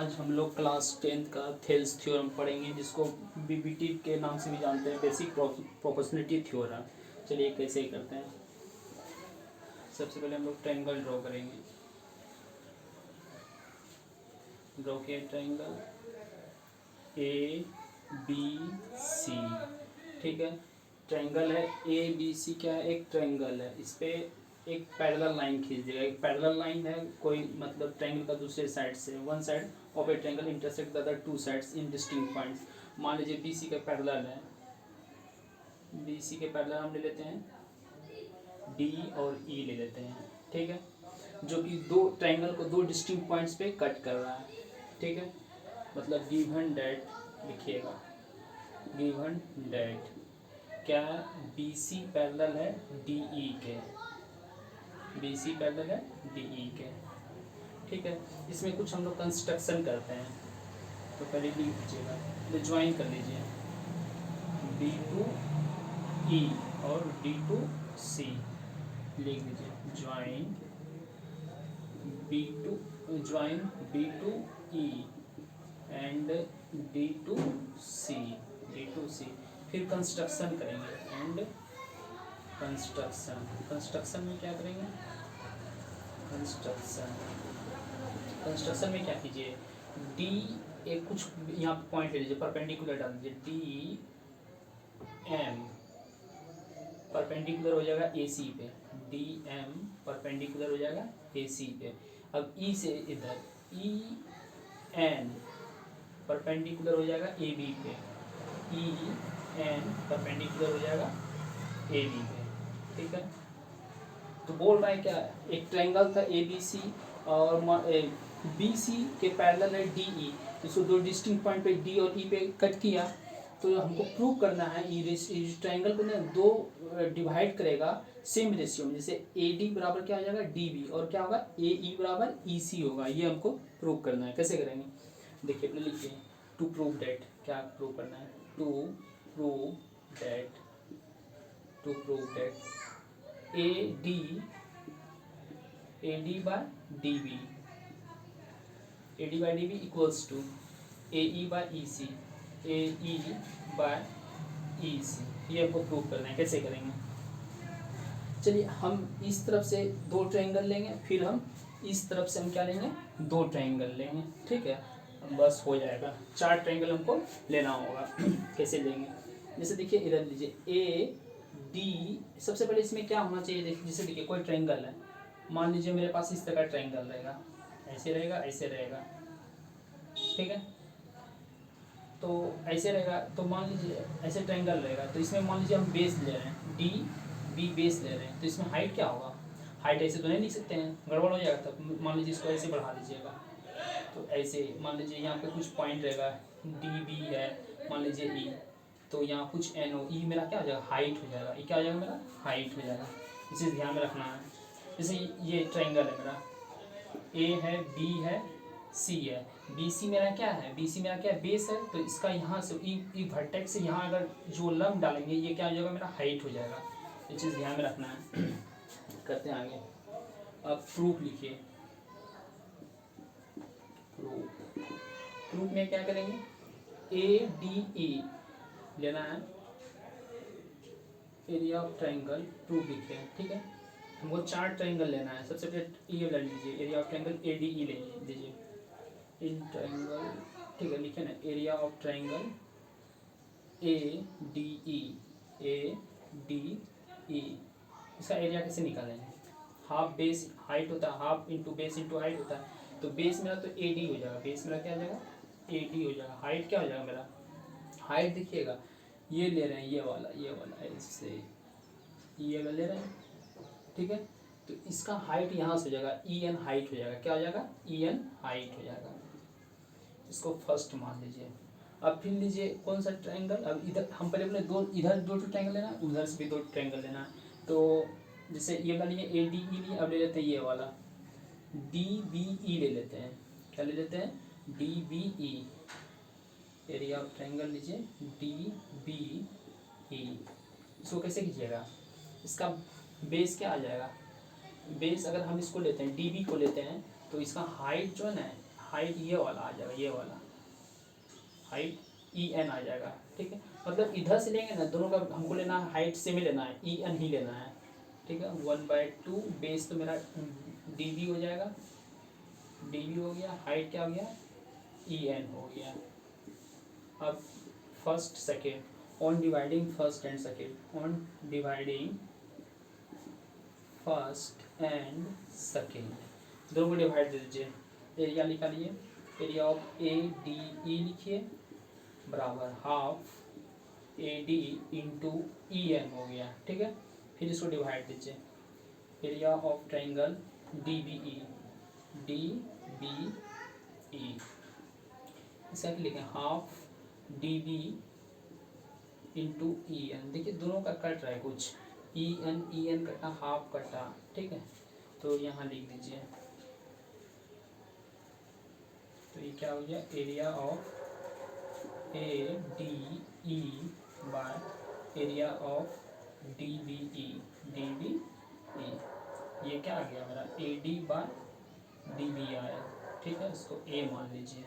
आज हम लोग क्लास 10th का थेल्स थ्योरम पढ़ेंगे, जिसको बीबीटी के नाम से भी जानते हैं, बेसिक प्रोपोर्शनलिटी थ्योरम। चलिए कैसे करते हैं। सबसे पहले हम लोग ट्रायंगल ड्रॉ करेंगे। ड्रॉ किया ट्रायंगल ए बी सी, ठीक है। ट्रायंगल है ए बी सी, क्या है, एक ट्रायंगल है। इस पे एक पैरेलल लाइन खींच देगा। एक पैरेलल लाइन है, कोई मतलब ट्रायंगल का दूसरे साइड से, one side of A triangle intersect the other two sides in distinct points. मान लीजिए बी सी का पैरेलल है, बी सी के पैरेलल हम ले लेते हैं डी और ई ले लेते हैं, ठीक है, जो कि दो ट्रायंगल को दो डिस्टिंक्ट पॉइंट्स पे कट कर रहा है, ठीक है। मतलब गिवन डेट लिखिएगा, गिवन डेट क्या बी सी पैरेलल है डी ई के, बी सी पैरेलल है डी ई के, ठीक है। इसमें कुछ हम लोग कंस्ट्रक्शन करते हैं, तो पहले लिख दीजिएगा, तो ज्वाइन कर लीजिए डी टू ई और डी टू सी, लिख दीजिए join B to E and D to C, D to C. फिर कंस्ट्रक्शन करेंगे एंड कंस्ट्रक्शन में क्या करेंगे, कंस्ट्रक्शन में क्या कीजिए, डी एक कुछ यहाँ पे पॉइंट ले लीजिए, परपेंडिकुलर डाल दीजिए, डी एम परपेंडिकुलर हो जाएगा ए सी पे, डी एम परपेंडिकुलर हो जाएगा ए सी पे। अब ई से इधर ई एन परपेंडिकुलर हो जाएगा ए बी पे, ई एन परपेंडिकुलर हो जाएगा ए बी पे, ठीक है। तो बोल रहा है क्या, एक ट्रायंगल था ए बी सी और बी सी के पैरेलल है डी ई, तो इसको दो डिस्टिंक्ट पॉइंट पे डी और ई पे कट किया। तो हमको प्रूव करना है इस ट्रायंगल को ना दो डिवाइड करेगा सेम रेशियो में, जैसे ए डी बराबर क्या हो जाएगा डी बी, और क्या होगा ए ई बराबर ई सी होगा। ये हमको प्रूव करना है। कैसे करेंगे, देखिए अपने लिखिए, टू प्रूव डेट, क्या प्रूव करना है, to prove that A D by D B, A D by D B equals to A E by E C, A E by E C. ये हमको प्रूव करना है। कैसे करेंगे, चलिए हम इस तरफ से दो ट्रायंगल लेंगे, फिर हम इस तरफ से हम क्या लेंगे, दो ट्रायंगल लेंगे, ठीक है। बस हो जाएगा, चार ट्रायंगल हमको लेना होगा। कैसे लेंगे, जैसे देखिए इधर लीजिए ए डी, सबसे पहले इसमें क्या होना चाहिए, देखिए जैसे देखिए कोई ट्रायंगल है, मान लीजिए मेरे पास इस तरह का ट्रायंगल रहेगा, ऐसे रहेगा ऐसे रहेगा, ठीक है। तो ऐसे रहेगा, तो मान लीजिए ऐसे ट्रायंगल रहेगा, तो इसमें मान लीजिए हम बेस ले रहे हैं, डी बी बेस ले रहे हैं, तो इसमें हाइट क्या होगा, हाइट ऐसे तो नहीं लिख सकते हैं, गड़बड़ हो जाएगा। तब मान लीजिए इसको ऐसे बढ़ा लीजिएगा, तो ऐसे मान लीजिए यहाँ पे कुछ पॉइंट रहेगा, डी बी है, मान लीजिए ई, तो यहाँ कुछ एन ओ, ई मेरा क्या हो जाएगा, हाइट हो जाएगा, ई क्या हो जाएगा मेरा, हाइट हो जाएगा। इसे ध्यान में रखना है। जैसे ये ट्रायंगल है मेरा, ए है बी है सी है, बी सी मेरा क्या है, बी सी मेरा क्या है, बेस है, तो इसका यहाँ से ई वर्टेक्स से यहाँ अगर जो लंब डालेंगे, ये क्या हो जाएगा मेरा, हाइट हो जाएगा। ये चीज़ ध्यान में रखना है। करते हैं आगे। अब प्रूफ लिखिए, प्रूफ में क्या करेंगे, ए डी ए लेना है, एरिया ऑफ ट्रायंगल, प्रूफ लिखिए, ठीक है। हमको चार ट्रायंगल लेना है। सबसे पहले ये ले लीजिए, area of triangle A D ई ले लीजिए, इन ट्रायंगल, ठीक है, लिखे ना, area of triangle A D ई, इसका एरिया कैसे निकालेंगे, हाफ बेस हाइट होता है, half into base into height होता है, तो बेस मेरा तो ए डी हो जाएगा, बेस मेरा क्या हो जाएगा, ए डी हो जाएगा। हाइट क्या हो जाएगा मेरा, हाइट देखिएगा, ये ले रहे हैं, ये वाला इससे ये वाला ले रहे हैं, ठीक है। तो इसका हाइट यहाँ से हो जाएगा, ई एन हाइट हो जाएगा, क्या हो जाएगा, ई एन हाइट हो जाएगा। इसको फर्स्ट मान लीजिए। अब फिर लीजिए कौन सा ट्रायंगल, अब इधर हम पहले अपने दो, इधर दो ट्रायंगल लेना है, उधर से भी दो ट्रायंगल लेना है। तो जैसे ये वाला लिए ए डी ई लिए, अब ले लेते हैं ये वाला डी बी ई ले लेते हैं, क्या ले लेते हैं, D B E, area of triangle लीजिए डी बी ई। इसको कैसे कीजिएगा, इसका बेस क्या आ जाएगा, बेस अगर हम इसको लेते हैं डी बी को लेते हैं, तो इसका हाइट जो है ना, हाइट ये वाला आ जाएगा, ये वाला हाइट EN आ जाएगा, ठीक है। मतलब इधर से लेंगे ना, दोनों का हमको लेना है हाइट सेम ही लेना है, EN ही लेना है, ठीक है। 1/2 बेस तो मेरा DB हो जाएगा, DB हो गया, हाइट क्या हो गया EN हो गया। अब first second, on dividing first and second, on dividing first and second, दोनों को डिवाइड दे दीजिए। एरिया निकालिए, एरिया ऑफ ADE लिखिए बराबर हाफ AD इंटू EN हो गया, ठीक है। फिर इसको डिवाइड दीजिए, एरिया ऑफ ट्राइंगल DBE, इसका क्या लिखें हाफ DB इंटू EN। देखिए दोनों का कट रहा है कुछ, EN कटा, हाफ कटा, ठीक है। तो यहाँ लिख दीजिए, तो ये क्या हो गया area of ADE by area of DBE, ये क्या आ गया मेरा AD बाय DB आया, ठीक है। इसको A मान लीजिए।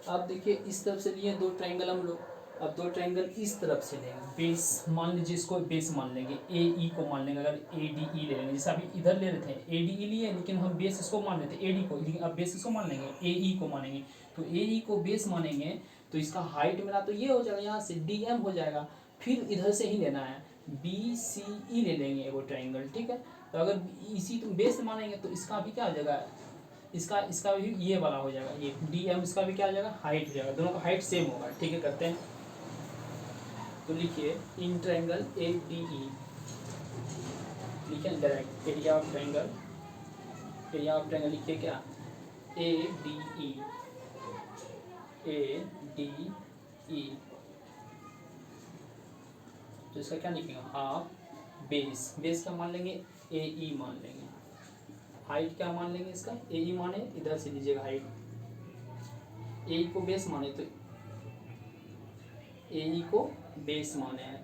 अब देखिए इस तरफ से लिए दो ट्रायंगल हम लोग, अब दो ट्रायंगल इस तरफ से लेंगे, बेस मान लीजिए, इसको बेस मान लेंगे, AE को मान लेंगे। अगर ADE ले लेंगे, जैसे अभी इधर ले रहे थे ADE लिए, लेकिन हम बेस इसको मान लेते AD को, लेकिन अब बेस इसको मान लेंगे AE को मानेंगे। तो AE को बेस मानेंगे तो इसका हाइट मेरा तो ये हो जाएगा, यहाँ से DM हो जाएगा। फिर इधर से ही लेना है BCE ले लेंगे वो ट्रायंगल, ठीक है। तो अगर इसी तुम बेस मानेंगे तो इसका भी क्या हो जाएगा, इसका भी ये वाला हो जाएगा, ये DM, इसका भी क्या हो जाएगा हाइट हो जाएगा, दोनों का हाइट सेम होगा, ठीक है। करते हैं, तो लिखिए इन ट्रायंगल ADE, लिखिए direct area of triangle, area of triangle लिखिए क्या ADE, तो इसका क्या लिखेंगे हाफ बेस, बेस क्या मान लेंगे AE मान लेंगे, हाइट क्या मान लेंगे इसका AE माने, इधर से लीजिएगा हाइट, AE को बेस माने तो AE को बेस माने हैं,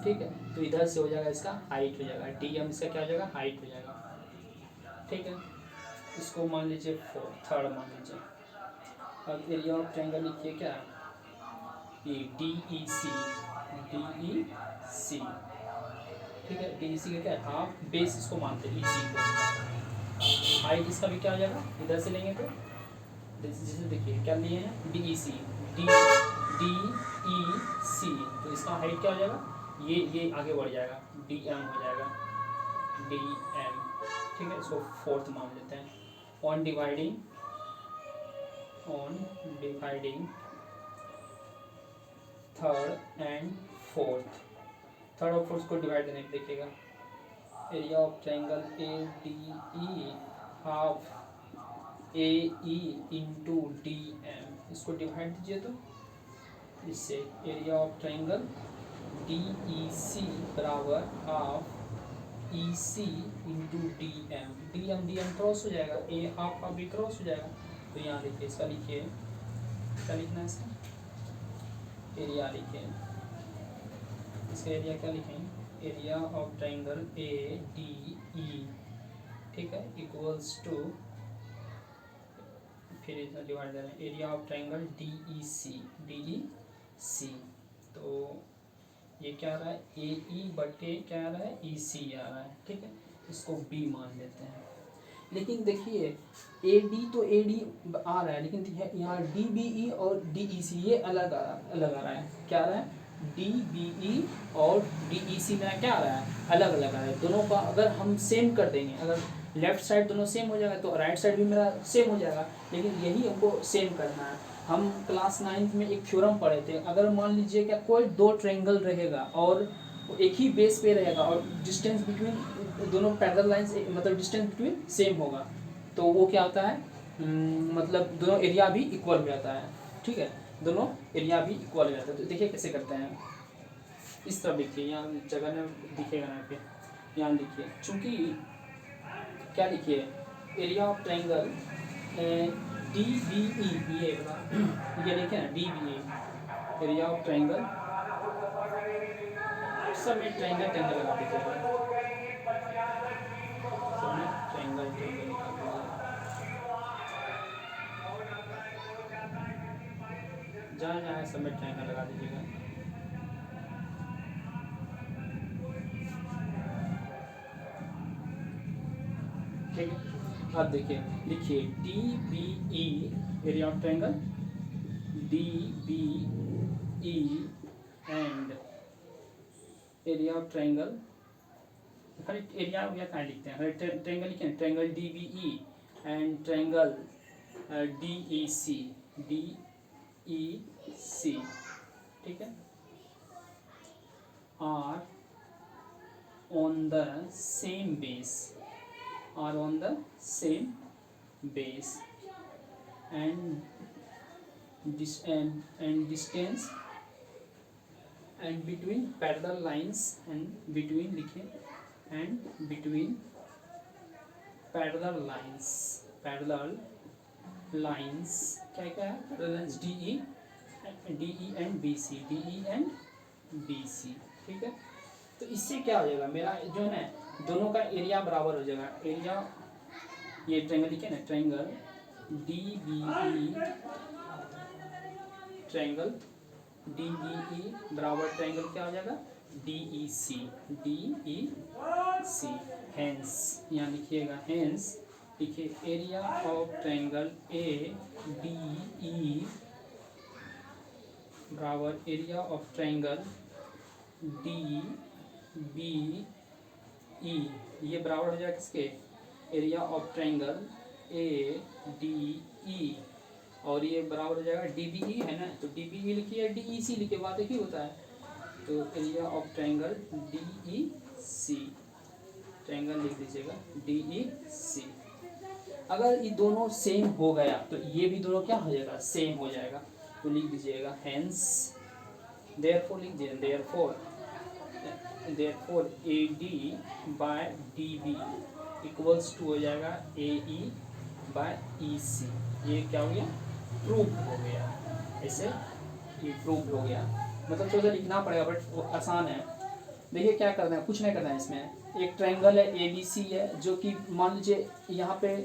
ठीक है। तो इधर से हो जाएगा इसका हाइट हो जाएगा, DM इसका क्या हो जाएगा हाइट हो जाएगा, ठीक है। इसको मान लीजिए थर्ड मान लीजिए। अब एरिया ऑफ ट्रायंगल लिखिए क्या ये DEC, ठीक है। DEC का क्या है हाफ बेस, इसको मानते हैं EC को, हाइट इसका भी क्या हो जाएगा, इधर से लेंगे तो जैसे देखिए क्या लिए हैं DEC, तो इसका हाइट क्या हो जाएगा, ये आगे बढ़ जाएगा DM हो जाएगा, DM, ठीक है। इसको फोर्थ मान लेते हैं। On dividing third and fourth, third और फोर्थ को डिवाइड करने देखिएगा, area of triangle ADE half AE into DM, इसको डिवाइड दीजिए तो इससे एरिया ऑफ ट्रायंगल DEC बराबर half EC into DM cross हो जाएगा, A हाफ भी क्रॉस हो जाएगा। तो यहाँ लिखिए, इसका लिखिए क्या लिखना है, इसका एरिया लिखिए, इसका एरिया क्या लिखेंगे एरिया ऑफ ट्रायंगल ADE, ठीक है, इक्वल्स टू, फिर इसमें डिवाइड कर रहे हैं एरिया ऑफ ट्रायंगल DEC, तो ये क्या आ रहा है AE बटे क्या आ रहा है EC आ रहा है, ठीक है। इसको B मान लेते हैं। लेकिन देखिए AD तो AD आ रहा है, लेकिन यहाँ DBE और DEC ये अलग आ रहा है, क्या आ रहा है DBE और DEC में क्या आ रहा है अलग अलग आ रहा है। दोनों का अगर हम सेम कर देंगे, अगर लेफ्ट साइड दोनों सेम हो जाएगा तो राइट साइड भी मेरा सेम हो जाएगा, लेकिन यही हमको सेम करना है। हम क्लास 9th में एक थ्योरम पढ़े थे, अगर मान लीजिए क्या कोई दो ट्रायंगल रहेगा और एक ही बेस पे रहेगा और डिस्टेंस बिटवीन दोनों पैरेलल लाइंस, मतलब डिस्टेंस बिटवीन सेम होगा, तो वो क्या होता है मतलब दोनों एरिया भी इक्वल हो जाता है, ठीक है, दोनों एरिया भी इक्वल हो जाता है। तो देखिए कैसे करते हैं, इस तरह लिखिए, यहाँ जगह में दिखेगा यहाँ पे, यहाँ लिखिए, चूँकि क्या लिखिए एरिया ऑफ ट्रायंगल DBE, ये लिखे ना DBE, एरिया ऑफ ट्रायंगल, सब में ट्रायंगल लगा दीजिएगा, सब में ट्रायंगल जहाँ जहाँ सब में ट्रायंगल लगा दीजिएगा। ठीक है, अब देखिए, लिखिए D B E area of triangle, D B E and area of triangle, खाली एरिया या कहाँ लिखते हैं, ट्रायंगल लिखे, triangle D B E and triangle D E C, D E C, ठीक है, are on the same base, are on the same base and distance and between parallel lines and between लिखे and between parallel lines क्या क्या है parallel lines DE and BC, DE and BC, ठीक है। तो इससे क्या हो जाएगा, मेरा जो है ना दोनों का एरिया बराबर हो जाएगा। एरिया, ये ट्रायंगल लिखे ना, triangle D B E, triangle D B E बराबर ट्रायंगल क्या हो जाएगा, D E C, D E C. Hence यहाँ लिखिएगा, हेंस लिखिए area of triangle A D E बराबर area of triangle D B E, ये बराबर हो जाएगा किसके, area of triangle A D E, और ये बराबर हो जाएगा डी बी ई है ना, तो डी बी ई लिखिए, डी ई सी लिखिए, बात एक ही होता है। तो area of triangle D E C, triangle लिख दीजिएगा डी ई सी। अगर ये दोनों सेम हो गया तो ये भी दोनों क्या हो जाएगा, सेम हो जाएगा, तो लिख दीजिएगा हेंस, देयरफॉर लिख दीजिए, therefore AD by DB equals to हो जाएगा AE by EC। ये क्या हो गया, प्रूफ हो गया, ऐसे ये प्रूफ हो गया। मतलब थोड़ा सा लिखना पड़ेगा बट वो आसान है। देखिए क्या करना है, कुछ नहीं करना है इसमें। एक ट्रायंगल है ABC है, जो कि मान लीजिए यहाँ पे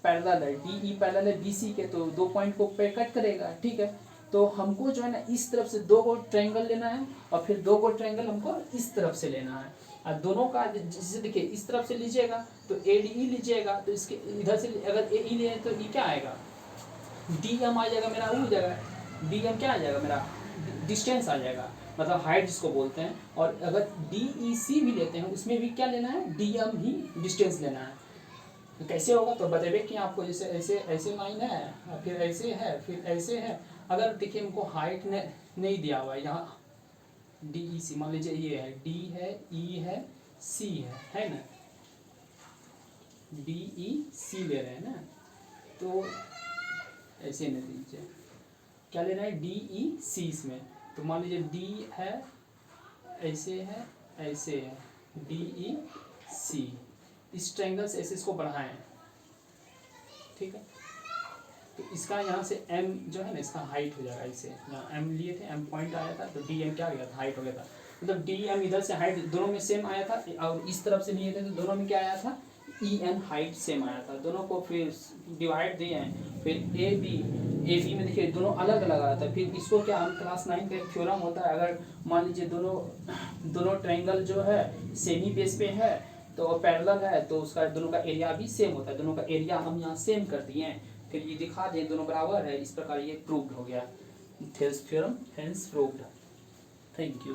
पैरेलल है, DE पैरेलल है BC के, तो 2 पॉइंट को पे कट करेगा, ठीक है। तो हमको जो है ना इस तरफ से 2 को ट्रायंगल लेना है और फिर 2 को ट्रायंगल हमको इस तरफ से लेना है। और दोनों का जैसे देखिए इस तरफ से लीजिएगा तो ADE लीजिएगा, तो इसके इधर से अगर AE ले तो ये क्या आएगा, DM आ जाएगा मेरा, वो हो जाएगा DM क्या आ जाएगा मेरा, डिस्टेंस आ जाएगा, मतलब हाइट जिसको बोलते हैं। और अगर DEC भी लेते हैं उसमें भी क्या लेना है, DM ही डिस्टेंस लेना है। तो कैसे होगा, तो बतेबे कि आपको जैसे ऐसे ऐसे लाइन है, फिर ऐसे है, फिर ऐसे है। अगर देखिए हमको हाइट नहीं दिया हुआ है, यहाँ DEC मान लीजिए ये है, D है, E है, C है ना, DEC ले रहे हैं ना, तो ऐसे नहीं दीजिए, क्या लेना है DEC इसमें। तो मान लीजिए D है, ऐसे है, ऐसे है, DEC, इस ट्रायंगल से ऐसे इसको बढ़ाएं, ठीक है। तो इसका यहाँ से M जो है ना, इसका हाइट हो जाएगा, इसे यहाँ M लिए थे, M पॉइंट आया था, तो DM क्या हो गया था, हाइट हो गया था। मतलब DM इधर से हाइट दोनों में सेम आया था, और इस तरफ से लिए थे तो दोनों में क्या आया था, EN हाइट सेम आया था। दोनों को फिर डिवाइड दिए हैं, फिर AB में देखिए दोनों अलग अलग आया था। फिर इसको क्या, हम क्लास 9 का एक थ्योरम होता है, अगर मान लीजिए दोनों ट्रायंगल जो है सेमी बेस पे है तो पैरेलल है, तो उसका दोनों का एरिया भी सेम होता है। दोनों का एरिया हम यहाँ सेम कर दिए हैं, फिर ये दिखा दें दोनों बराबर है, इस प्रकार ये प्रूव्ड हो गया, Thales theorem hence proved. Thank you.